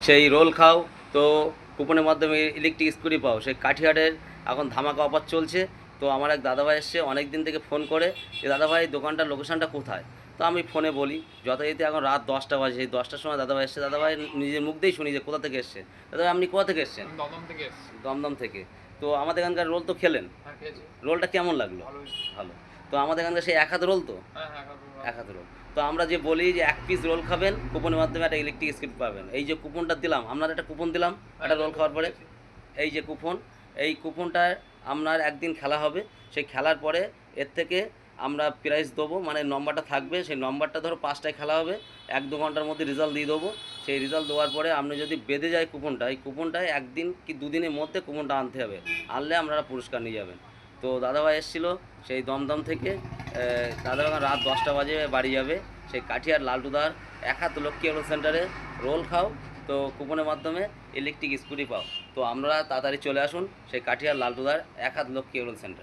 সেই রোল খাও, তো কুপনের মাধ্যমে ইলেকট্রিক স্কুটি পাও। সেই কাঠিয়াটের এখন ধামাকা অফার চলছে। তো আমার এক দাদাভাই এসছে, অনেক দিন থেকে ফোন করে যে দাদাভাই দোকানটার লোকেশানটা কোথায়। তো আমি ফোনে বলি, যথারীতি এখন রাত 10টা বাজে, সেই 10টার সময় দাদাভাই এসছে। দাদাভাই নিজের মুখ দিয়েই শুনি যে কোথা থেকে এসছে। দাদাভাই আপনি কোথা থেকে এসছেন? আমি দমদম থেকে এসেছি। দমদম থেকে। তো আমাদের এখানকার রোল তো খেলেন, হ্যাঁ, খেয়েছি। রোলটা কেমন লাগলো? ভালোই। ভালো। তো আমাদের এখানকার সেই এক হাত রোল তো, হ্যাঁ, হ্যাঁ, খাবো। এক হাত রোল। তো আমরা যে বলি যে 1 পিস রোল খাবেন, কুপনের মাধ্যমে একটা ইলেকট্রিক স্কুটি পাবেন। এই যে কুপনটা দিলাম, আপনার একটা কুপন দিলাম একটা রোল খাওয়ার পরে। এই যে কুপন, এই কুপনটায় আপনার একদিন খেলা হবে। সেই খেলার পরে এর থেকে আমরা প্রাইজ দেবো, মানে নম্বরটা থাকবে। সেই নম্বরটা ধরো 5টায় খেলা হবে, 1-2 ঘন্টার মধ্যে রেজাল্ট দিয়ে দেবো। সেই রেজাল্ট দেওয়ার পরে আপনি যদি বেঁধে যায় কুপনটা, এই কুপনটায় 1 দিন কি 2 দিনের মধ্যে কুপনটা আনতে হবে। আনলে আপনারা পুরস্কার নিয়ে যাবেন। তো দাদাভাই এসেছিলো সেই দমদম থেকে। দাদাভাই এখন রাত 10টা বাজে বাড়ি যাবে। সেই কাঠিয়ার লালটুদার এক হাত লক্ষ্মী এগ্রো সেন্টারে রোল খাও, তো কুপনের মাধ্যমে ইলেকট্রিক স্কুটি পাও। তো আমরা তাড়াতাড়ি চলে আসুন সেই কাঠিয়ার লালটুদার এক হাত লক্ষ্মী এগ্রো সেন্টার।